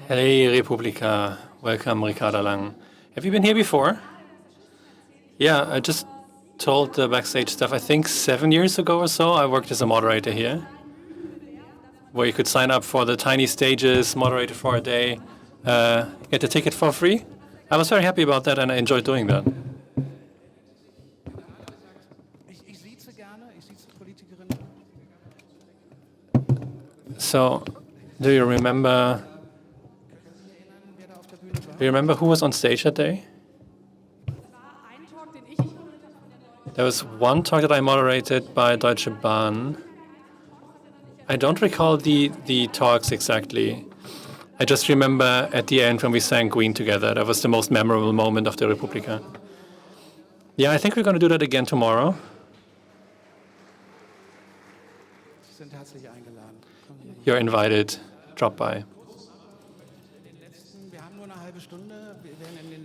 Hey, Republika. Welcome, Ricarda Lang. Have you been here before? Yeah, I just told the backstage staff, I think 7 years ago or so, I worked as a moderator here, where you could sign up for the tiny stages, moderator for a day, get a ticket for free. I was very happy about that, and I enjoyed doing that. So, do you remember who was on stage that day? There was one talk that I moderated by Deutsche Bahn. I don't recall the talks exactly. I just remember at the end when we sang Queen together. That was the most memorable moment of the Republika. Yeah, I think we're going to do that again tomorrow. You're invited. Drop by.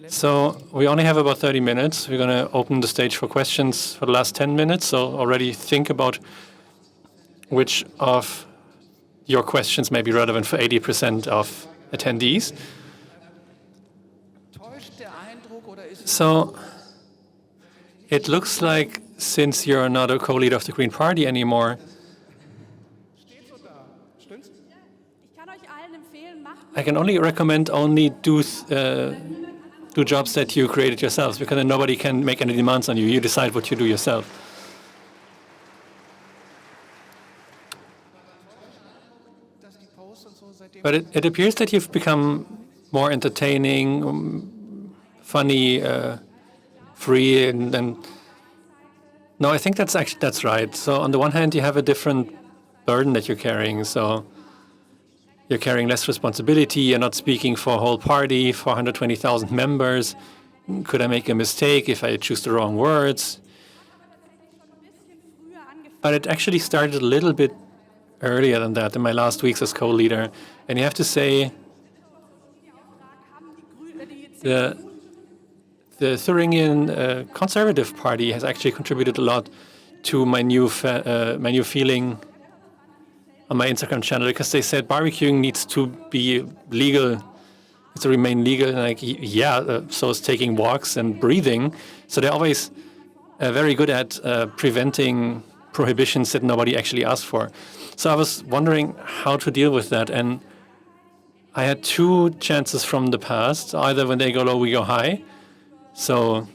So we only have about 30 minutes. We're going to open the stage for questions for the last 10 minutes. So already think about which of your questions may be relevant for 80% of attendees. So it looks like since you're not a co-leader of the Green Party anymore, I can only recommend do jobs that you created yourselves, because then nobody can make any demands on you. You decide what you do yourself. But it appears that you've become more entertaining, funny, free, and no, I think that's right. So on the one hand, you have a different burden that you're carrying. So you're carrying less responsibility. You're not speaking for a whole party, 420,000 members. Could I make a mistake if I choose the wrong words? But it actually started a little bit earlier than that, in my last weeks as co-leader. And you have to say, the Thuringian Conservative Party has actually contributed a lot to my new feeling on my Instagram channel, because they said barbecuing needs to be legal, to remain legal. And like, yeah, so is taking walks and breathing. So they're always very good at preventing prohibitions that nobody actually asked for. So I was wondering how to deal with that. And I had two chances from the past. Either when they go low, we go high. So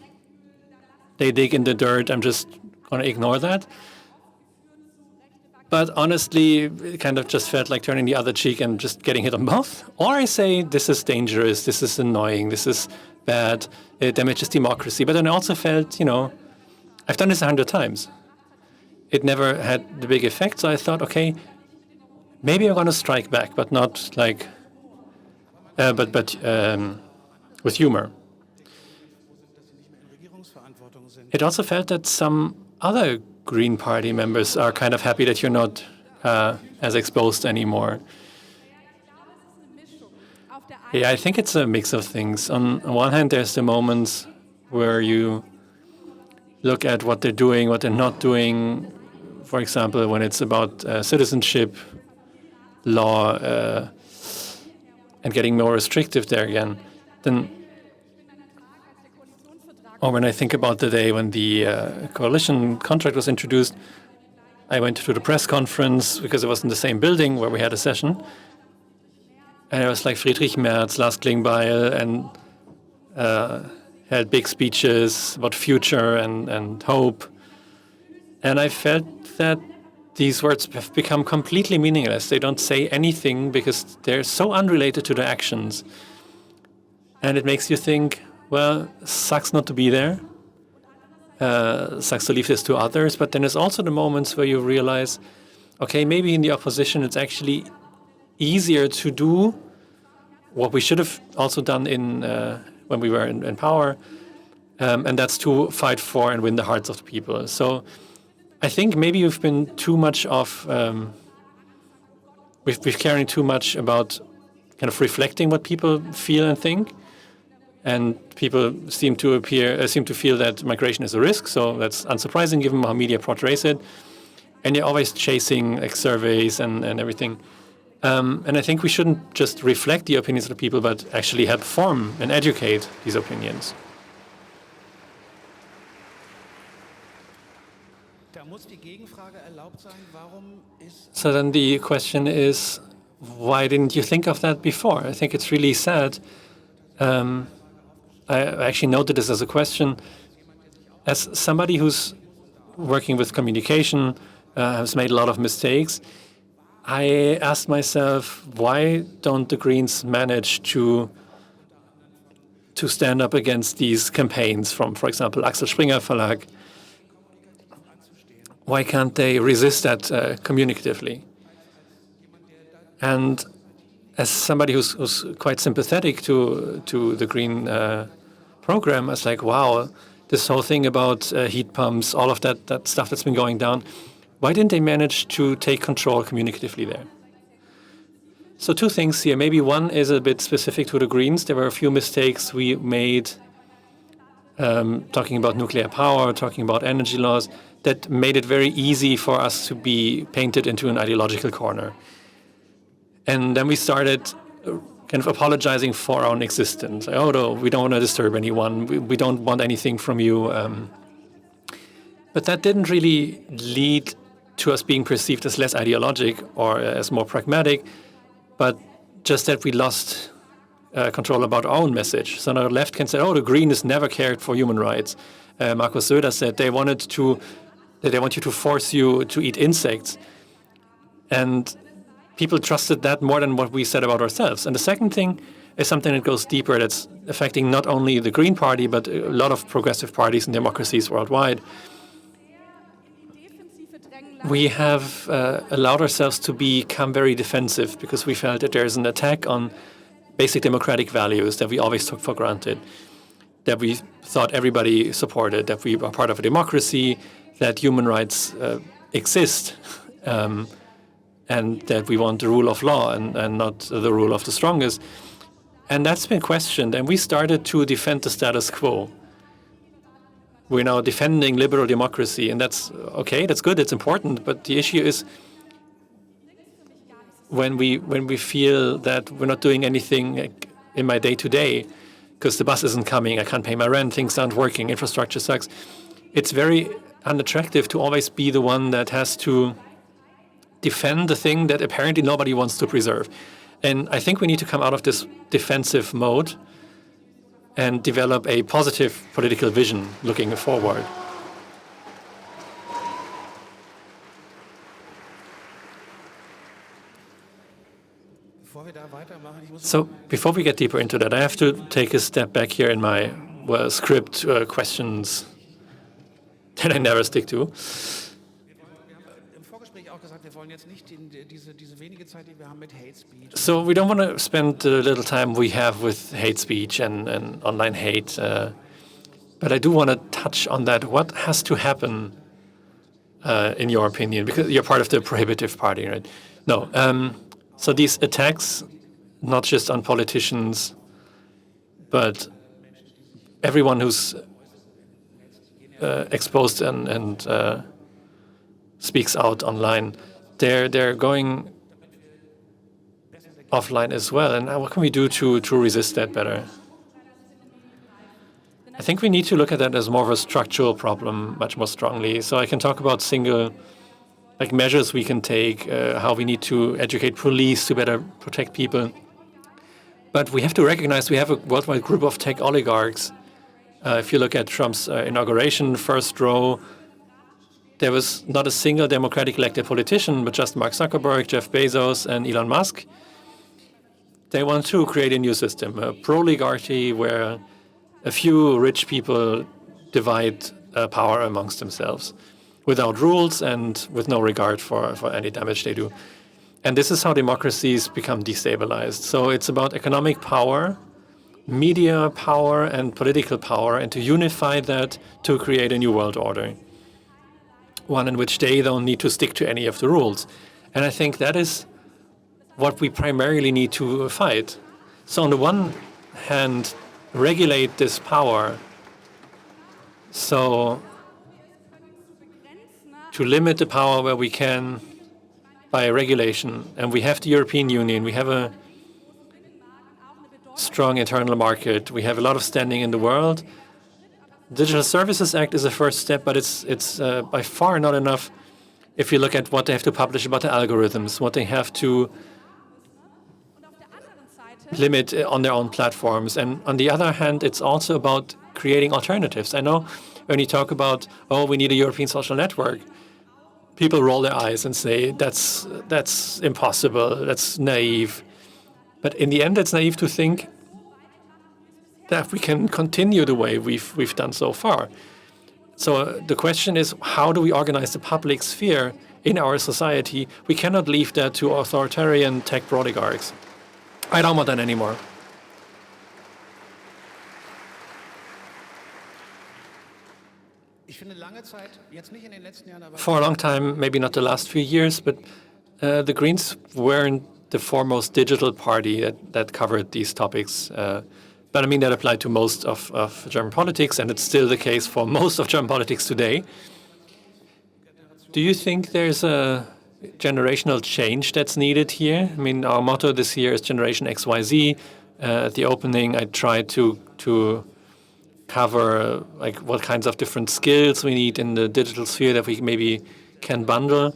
they dig in the dirt, I'm just going to ignore that. But honestly, it kind of just felt like turning the other cheek and just getting hit on both. Or I say, this is dangerous, this is annoying, this is bad, it damages democracy. But then I also felt, I've done this 100 times. It never had the big effect, so I thought, okay, maybe I'm going to strike back, but not like, with humor. It also felt that some other Green Party members are kind of happy that you're not as exposed anymore. Yeah, I think it's a mix of things. On one hand, there's the moments where you look at what they're doing, what they're not doing. For example, when it's about citizenship law and getting more restrictive there again, then. Or when I think about the day when the coalition contract was introduced, I went to the press conference because it was in the same building where we had a session. And it was like Friedrich Merz, Lars Klingbeil, and had big speeches about future and hope. And I felt that these words have become completely meaningless. They don't say anything because they're so unrelated to the actions. And it makes you think, well, sucks not to be there, sucks to leave this to others, but then there's also the moments where you realize, okay, maybe in the opposition it's actually easier to do what we should have also done when we were in power, and that's to fight for and win the hearts of the people. So I think maybe we've been too much we've caring too much about kind of reflecting what people feel and think. And people seem to feel that migration is a risk, so that's unsurprising given how media portrays it. And you're always chasing like surveys and everything. And I think we shouldn't just reflect the opinions of the people, but actually help form and educate these opinions. So then the question is, why didn't you think of that before? I think it's really sad. I actually noted this as a question. As somebody who's working with communication, has made a lot of mistakes, I asked myself, why don't the Greens manage to stand up against these campaigns from, for example, Axel Springer Verlag? Why can't they resist that communicatively? And as somebody who's quite sympathetic to the Green program, I was like, wow, this whole thing about heat pumps, all of that stuff that's been going down, why didn't they manage to take control communicatively there? So two things here. Maybe one is a bit specific to the Greens. There were a few mistakes we made talking about nuclear power, talking about energy laws, that made it very easy for us to be painted into an ideological corner. And then we started kind of apologizing for our own existence. Oh, no, we don't want to disturb anyone. We don't want anything from you. But that didn't really lead to us being perceived as less ideologic or as more pragmatic, but just that we lost control about our own message. So now the left can say, oh, the Greens never cared for human rights. Markus Söder said they want you to force you to eat insects. And people trusted that more than what we said about ourselves. And the second thing is something that goes deeper, that's affecting not only the Green Party, but a lot of progressive parties and democracies worldwide. We have allowed ourselves to become very defensive because we felt that there's an attack on basic democratic values that we always took for granted, that we thought everybody supported, that we are part of a democracy, that human rights exist, and that we want the rule of law and not the rule of the strongest. And that's been questioned, and we started to defend the status quo. We're now defending liberal democracy, and that's okay, that's good, it's important, but the issue is when we feel that we're not doing anything in my day-to-day because the bus isn't coming, I can't pay my rent, things aren't working, infrastructure sucks, it's very unattractive to always be the one that has to defend the thing that apparently nobody wants to preserve. And I think we need to come out of this defensive mode and develop a positive political vision looking forward. So before we get deeper into that, I have to take a step back here in my script questions that I never stick to. So we don't want to spend the little time we have with hate speech and online hate, but I do want to touch on that. What has to happen, in your opinion? Because you're part of the prohibitive party, right? No. So these attacks, not just on politicians, but everyone who's exposed and speaks out online, they're going offline as well. And what can we do to resist that better? I think we need to look at that as more of a structural problem much more strongly. So I can talk about single measures we can take, how we need to educate police to better protect people. But we have to recognize we have a worldwide group of tech oligarchs. If you look at Trump's inauguration, first row, there was not a single democratic elected politician, but just Mark Zuckerberg, Jeff Bezos, and Elon Musk. They want to create a new system, a pro-oligarchy where a few rich people divide power amongst themselves without rules and with no regard for any damage they do. And this is how democracies become destabilized. So it's about economic power, media power, and political power, and to unify that to create a new world order, one in which they don't need to stick to any of the rules. And I think that is what we primarily need to fight. So on the one hand, regulate this power, so to limit the power where we can by regulation, and we have the European Union, we have a strong internal market, we have a lot of standing in the world. Digital Services Act is a first step, but it's by far not enough if you look at what they have to publish about the algorithms, what they have to limit on their own platforms. And on the other hand, it's also about creating alternatives. I know when you talk about, oh, we need a European social network, people roll their eyes and say, that's impossible, that's naive. But in the end, it's naive to think that we can continue the way we've done so far. So the question is, how do we organize the public sphere in our society? We cannot leave that to authoritarian tech oligarchs. I don't want that anymore. For a long time, maybe not the last few years, but the Greens weren't the foremost digital party that covered these topics. But I mean, that applied to most of German politics, and it's still the case for most of German politics today. Do you think there's a generational change that's needed here? I mean, our motto this year is Generation XYZ. At the opening, I tried to cover like what kinds of different skills we need in the digital sphere that we maybe can bundle.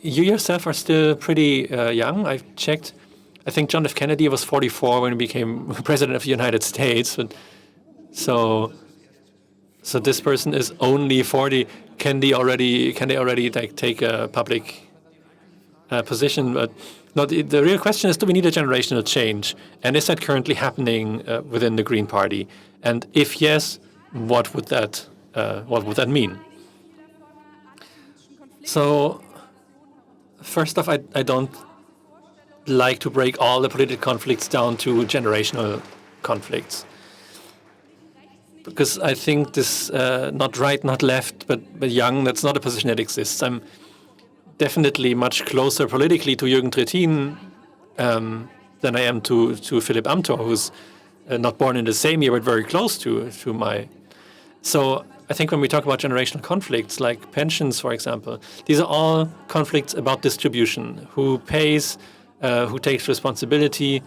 You yourself are still pretty young. I've checked. I think John F. Kennedy was 44 when he became president of the United States. But so this person is only 40. Can they already like take a public position? But no, the real question is, do we need a generational change? And is that currently happening within the Green Party? And if yes, what would that mean? So first off, I don't like to break all the political conflicts down to generational conflicts, because I think this not right, not left, but young, that's not a position that exists. I'm definitely much closer politically to Jürgen Trittin than I am to Philipp Amthor, who's not born in the same year, but very close to my. So I think when we talk about generational conflicts, like pensions, for example, these are all conflicts about distribution. Who pays, who takes responsibility.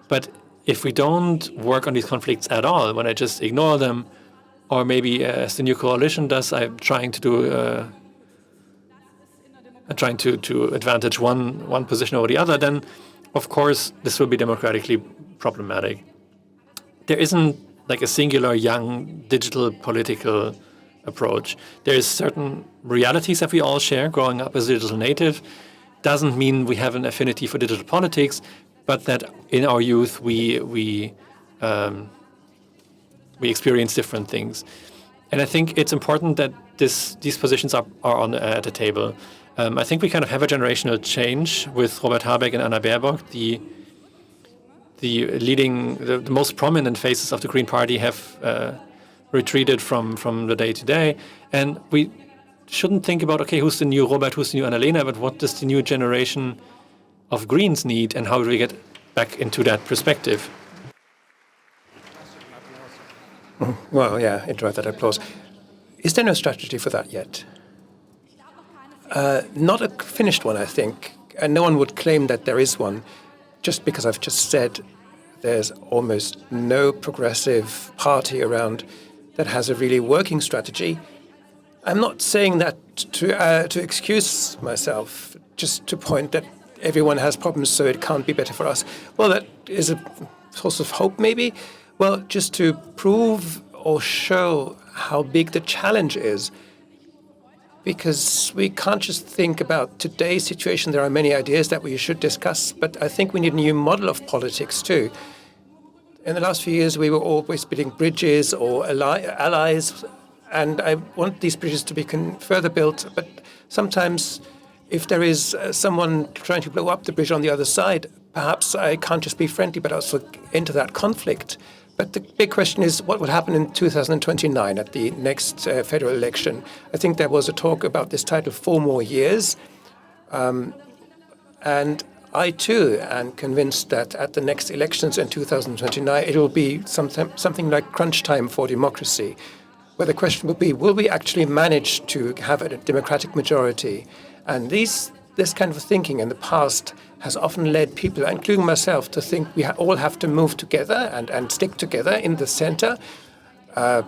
But if we don't work on these conflicts at all, when I just ignore them, or maybe as the new coalition does, I'm trying to advantage one position over the other, then of course this will be democratically problematic. There isn't like a singular young digital political approach. There's certain realities that we all share. Growing up as a digital native doesn't mean we have an affinity for digital politics, but that in our youth we experience different things. And I think it's important that these positions are at the table. I think we kind of have a generational change with Robert Habeck and Anna Baerbock. The most prominent faces of the Green Party have retreated from the day-to-day. And we shouldn't think about, okay, who's the new Robert, who's the new Annalena, but what does the new generation of Greens need, and how do we get back into that perspective? Well, yeah, interrupt that applause. Is there no strategy for that yet? Not a finished one, I think. And no one would claim that there is one. Just because I've just said there's almost no progressive party around that has a really working strategy. I'm not saying that to excuse myself, just to point that everyone has problems, so it can't be better for us. Well, that is a source of hope, maybe. Well, just to prove or show how big the challenge is, because we can't just think about today's situation. There are many ideas that we should discuss, but I think we need a new model of politics too. In the last few years, we were always building bridges or allies, and I want these bridges to be further built. But sometimes, if there is someone trying to blow up the bridge on the other side, perhaps I can't just be friendly, but also enter that conflict. But the big question is what will happen in 2029 at the next federal election. I think there was a talk about this title, 4 more years. And I, too, am convinced that at the next elections in 2029, it will be something like crunch time for democracy. where the question would be, will we actually manage to have a democratic majority? And this kind of thinking in the past has often led people, including myself, to think we all have to move together and stick together in the center.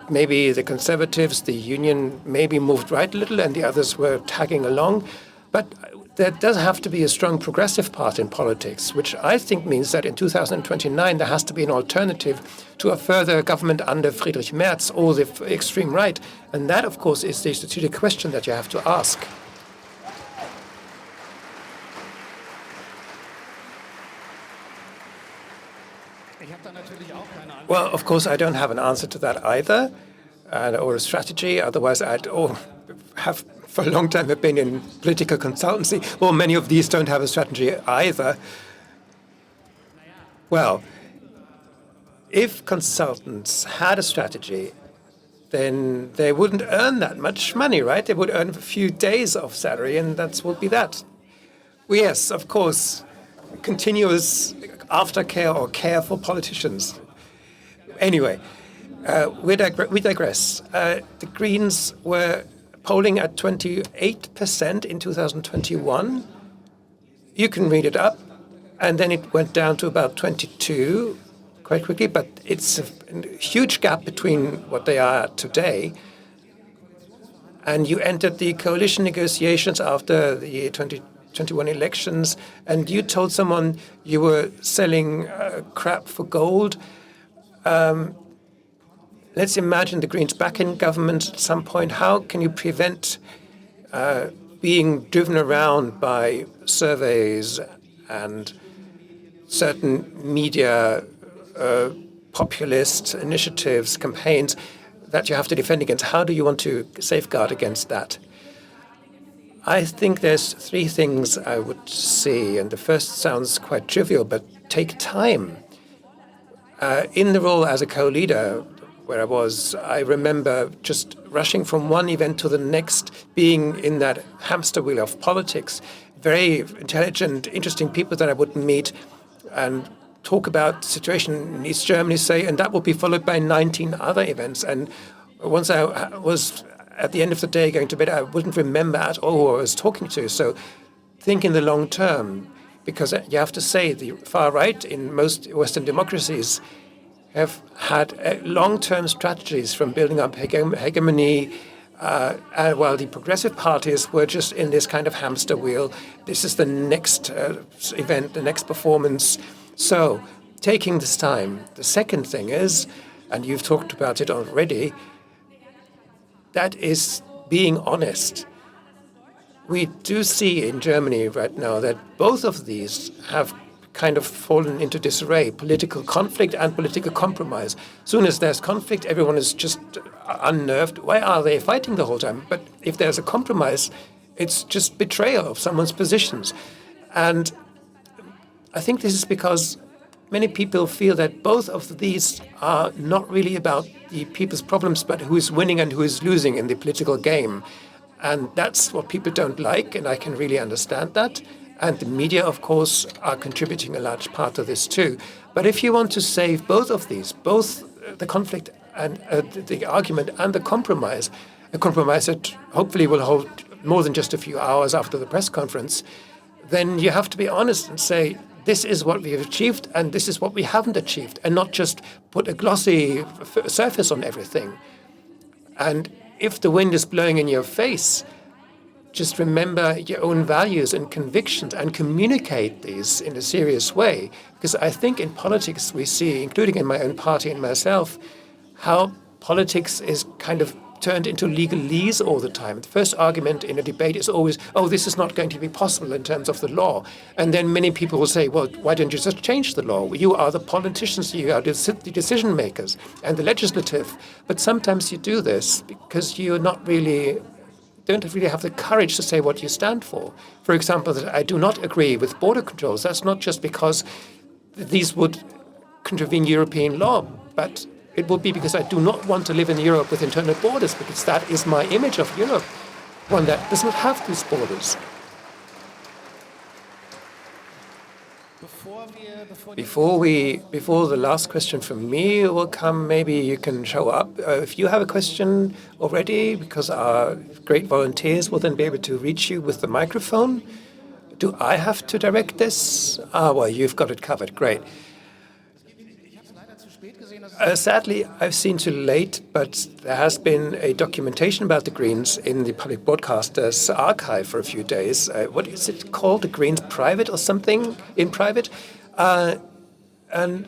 Maybe the Conservatives, the Union, maybe moved right a little and the others were tagging along. But there does have to be a strong progressive part in politics, which I think means that in 2029 there has to be an alternative to a further government under Friedrich Merz or the extreme right. And that, of course, is the strategic question that you have to ask. Well, of course, I don't have an answer to that either, or a strategy. Otherwise, I'd have for a long time have been in political consultancy. Well, many of these don't have a strategy either. Well, if consultants had a strategy, then they wouldn't earn that much money, right? They would earn a few days of salary, and that would be that. Well, yes, of course, continuous aftercare or care for politicians. Anyway, we digress. The Greens were polling at 28% in 2021. You can read it up, and then it went down to about 22 quite quickly, but it's a huge gap between what they are today. And you entered the coalition negotiations after the 2021 elections, and you told someone you were selling crap for gold. Let's imagine the Greens back in government at some point. How can you prevent being driven around by surveys and certain media populist initiatives, campaigns that you have to defend against? How do you want to safeguard against that? I think there's three things I would say, and the first sounds quite trivial, but take time. In the role as a co-leader, where I was, I remember just rushing from one event to the next, being in that hamster wheel of politics, very intelligent, interesting people that I would meet and talk about the situation in East Germany, say, and that would be followed by 19 other events. And once I was at the end of the day going to bed, I wouldn't remember at all who I was talking to. So think in the long term, because you have to say the far right in most Western democracies have had long-term strategies from building up hegemony, while the progressive parties were just in this kind of hamster wheel. This is the next event, the next performance. So taking this time. The second thing is, and you've talked about it already, that is being honest. We do see in Germany right now that both of these have kind of fallen into disarray, political conflict and political compromise. Soon as there's conflict, everyone is just unnerved. Why are they fighting the whole time? But if there's a compromise, it's just betrayal of someone's positions. And I think this is because many people feel that both of these are not really about the people's problems, but who is winning and who is losing in the political game. And that's what people don't like, and I can really understand that. And the media, of course, are contributing a large part of this too. But if you want to save both of these, both the conflict and the argument and the compromise, a compromise that hopefully will hold more than just a few hours after the press conference, then you have to be honest and say, this is what we have achieved and this is what we haven't achieved, and not just put a glossy surface on everything. And if the wind is blowing in your face, just remember your own values and convictions and communicate these in a serious way. Because I think in politics we see, including in my own party and myself, how politics is kind of turned into legalese all the time. The first argument in a debate is always, oh, this is not going to be possible in terms of the law. And then many people will say, well, why don't you just change the law? You are the politicians, you are the decision makers and the legislative. But sometimes you do this because you're not really don't really have the courage to say what you stand for. For example, that I do not agree with border controls. That's not just because these would contravene European law, but it would be because I do not want to live in Europe with internal borders, because that is my image of Europe, one that does not have these borders. Before the last question from me will come, maybe you can show up. If you have a question already, because our great volunteers will then be able to reach you with the microphone. Do I have to direct this? Well, you've got it covered. Great. Sadly, I've seen too late, but there has been a documentation about the Greens in the public broadcaster's archive for a few days. What is it called? The Greens Private or something in private? And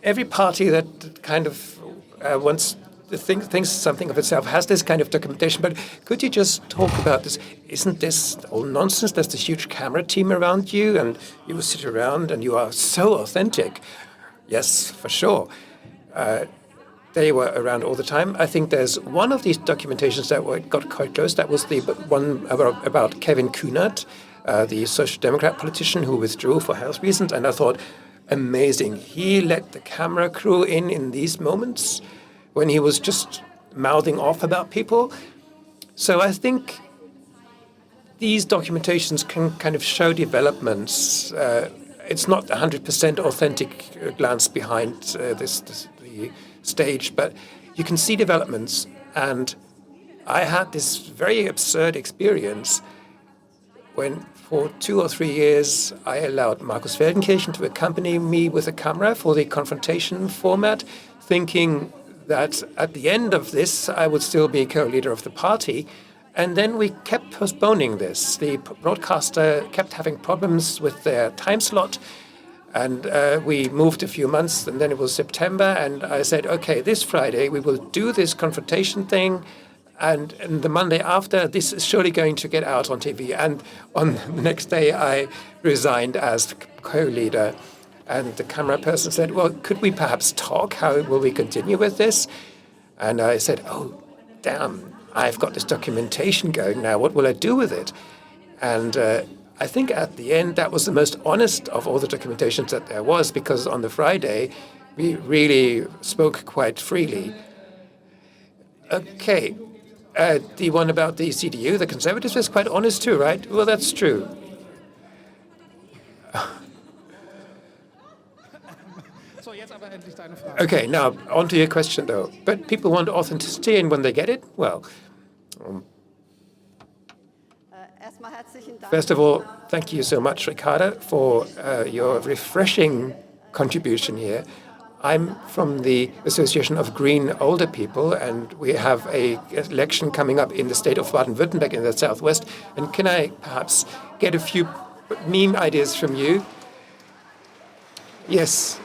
every party that kind of wants to thinks something of itself has this kind of documentation. But could you just talk about this? Isn't this all nonsense? There's this huge camera team around you, and you sit around and you are so authentic. Yes, for sure. They were around all the time. I think there's one of these documentations that got quite close. That was the one about Kevin Kühnert, the Social Democrat politician who withdrew for health reasons. And I thought, amazing. He let the camera crew in these moments when he was just mouthing off about people. So I think these documentations can kind of show developments. It's not 100% authentic glance behind the stage, but you can see developments. And I had this very absurd experience when for 2 or 3 years I allowed Markus Feldenkirchen to accompany me with a camera for the confrontation format, thinking that at the end of this I would still be co-leader of the party. And then we kept postponing this. The broadcaster kept having problems with their time slot. And we moved a few months, and then it was September. And I said, OK, this Friday we will do this confrontation thing. And the Monday after, this is surely going to get out on TV. And on the next day, I resigned as co-leader. And the camera person said, well, could we perhaps talk? How will we continue with this? And I said, oh, damn. I've got this documentation going now. What will I do with it? And I think at the end, that was the most honest of all the documentations that there was, because on the Friday, we really spoke quite freely. Okay. The one about the CDU, the Conservatives, was quite honest too, right? Well, that's true. Okay, now on to your question, though. But people want authenticity, and when they get it, well. First of all, thank you so much, Ricarda, for your refreshing contribution here. I'm from the Association of Green Older People, and we have an election coming up in the state of Baden-Württemberg in the southwest. And can I perhaps get a few meme ideas from you? Yes.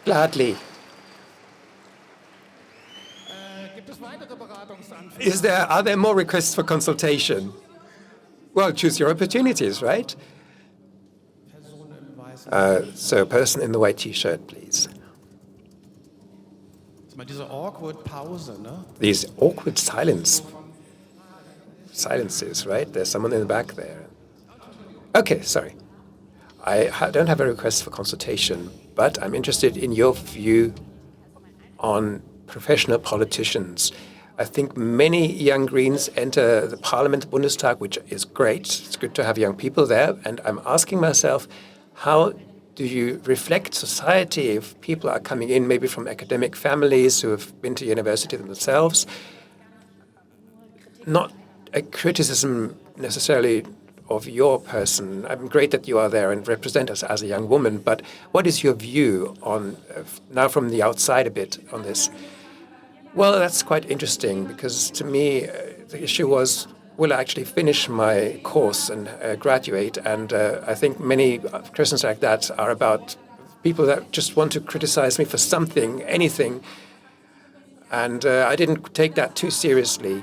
Gladly. Are there more requests for consultation? Well, choose your opportunities, right? So, person in the white T-shirt, please. These awkward silences, right? There's someone in the back there. Okay, sorry. I don't have a request for consultation, but I'm interested in your view on professional politicians. I think many young Greens enter the Parliament, the Bundestag, which is great. It's good to have young people there. And I'm asking myself, how do you reflect society if people are coming in maybe from academic families who have been to university themselves? Not a criticism necessarily of your person. I'm great that you are there and represent us as a young woman, but what is your view on, now from the outside a bit, on this? Well, that's quite interesting, because to me, the issue was, will I actually finish my course and graduate? And I think many questions like that are about people that just want to criticize me for something, anything. And I didn't take that too seriously.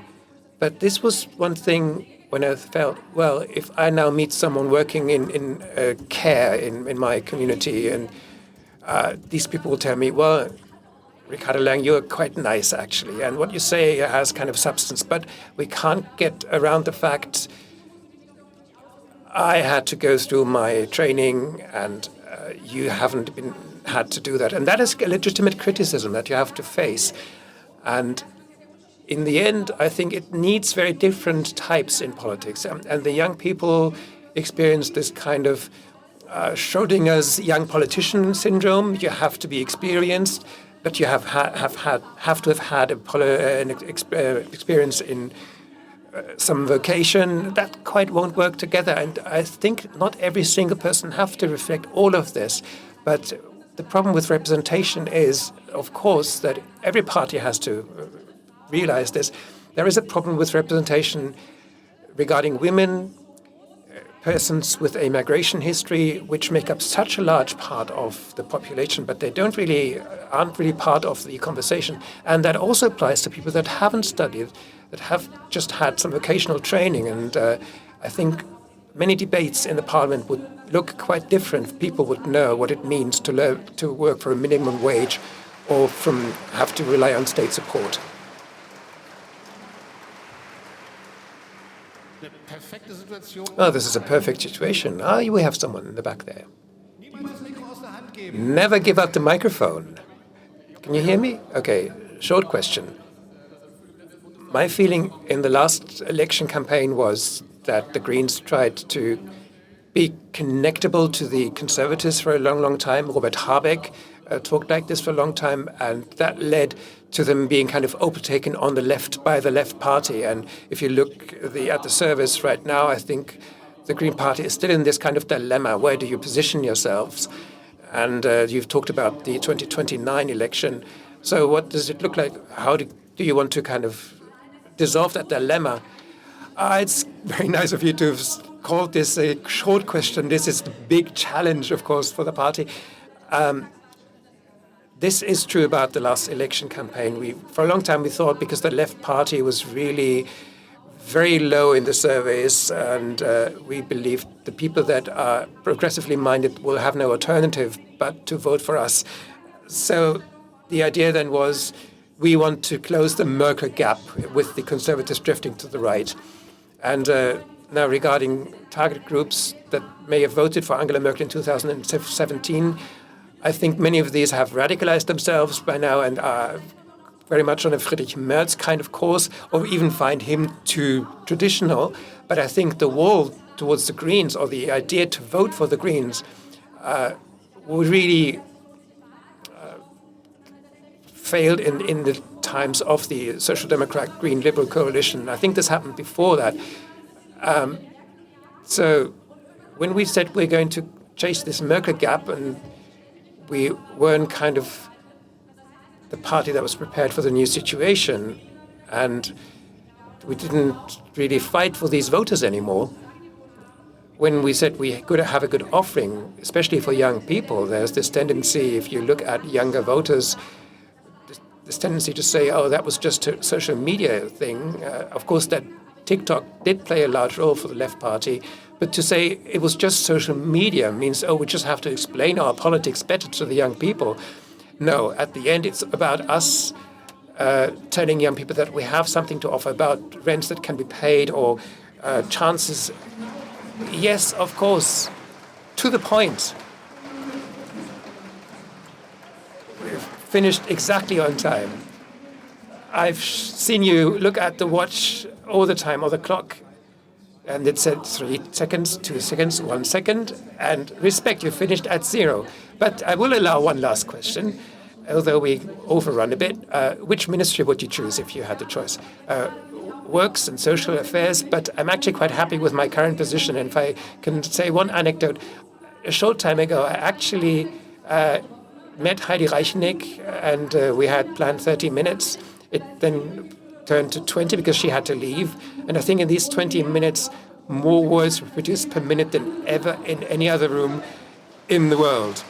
But this was one thing when I felt, well, if I now meet someone working in care in my community, and these people will tell me, well, Ricarda Lang, you're quite nice, actually, and what you say has kind of substance, but we can't get around the fact I had to go through my training and you haven't had to do that. And that is a legitimate criticism that you have to face. And in the end, I think it needs very different types in politics. And the young people experienced this kind of Schrodinger's young politician syndrome. You have to be experienced, but you have to have had an experience in some vocation. That quite won't work together. And I think not every single person have to reflect all of this. But the problem with representation is, of course, that every party has to realize this. There is a problem with representation regarding women, persons with a migration history, which make up such a large part of the population, but they aren't really part of the conversation. And that also applies to people that haven't studied, that have just had some vocational training. And I think many debates in the parliament would look quite different. People would know what it means to work for a minimum wage or have to rely on state support. Oh, this is a perfect situation. We have someone in the back there. Never give up the microphone. Can you hear me? Okay, short question. My feeling in the last election campaign was that the Greens tried to be connectable to the Conservatives for a long, long time. Robert Habeck talked like this for a long time, and that led to them being kind of overtaken on the left by the left party. And if you look at the service right now, I think the Green Party is still in this kind of dilemma. Where do you position yourselves? And you've talked about the 2029 election. So what does it look like? How do you want to kind of dissolve that dilemma? It's very nice of you to have called this a short question. This is the big challenge, of course, for the party. This is true about the last election campaign. For a long time, we thought because the left party was really very low in the surveys, and we believed the people that are progressively minded will have no alternative but to vote for us. So the idea then was we want to close the Merkel gap with the Conservatives drifting to the right. And now regarding target groups that may have voted for Angela Merkel in 2017, I think many of these have radicalized themselves by now and are very much on a Friedrich Merz kind of course, or even find him too traditional. But I think the wall towards the Greens, or the idea to vote for the Greens, really failed in the times of the Social Democrat Green Liberal coalition. I think this happened before that. So when we said we're going to chase this Merkel gap, and we weren't kind of the party that was prepared for the new situation, and we didn't really fight for these voters anymore. When we said we could have a good offering, especially for young people, there's this tendency, if you look at younger voters, this tendency to say, oh, that was just a social media thing. Of course, that TikTok did play a large role for the left party, but to say it was just social media means, oh, we just have to explain our politics better to the young people. No, at the end, it's about us telling young people that we have something to offer, about rents that can be paid or chances. Yes, of course, to the point. We've finished exactly on time. I've seen you look at the watch all the time, or the clock, and it said 3 seconds, 2 seconds, 1 second, and respect, you finished at 0. But I will allow one last question, although we overrun a bit. Which ministry would you choose if you had the choice? Works and social affairs, but I'm actually quite happy with my current position. And if I can say one anecdote, a short time ago, I actually met Heidi Reichenick, and we had planned 30 minutes. It then turned to 20 because she had to leave. And I think in these 20 minutes, more words were produced per minute than ever in any other room in the world.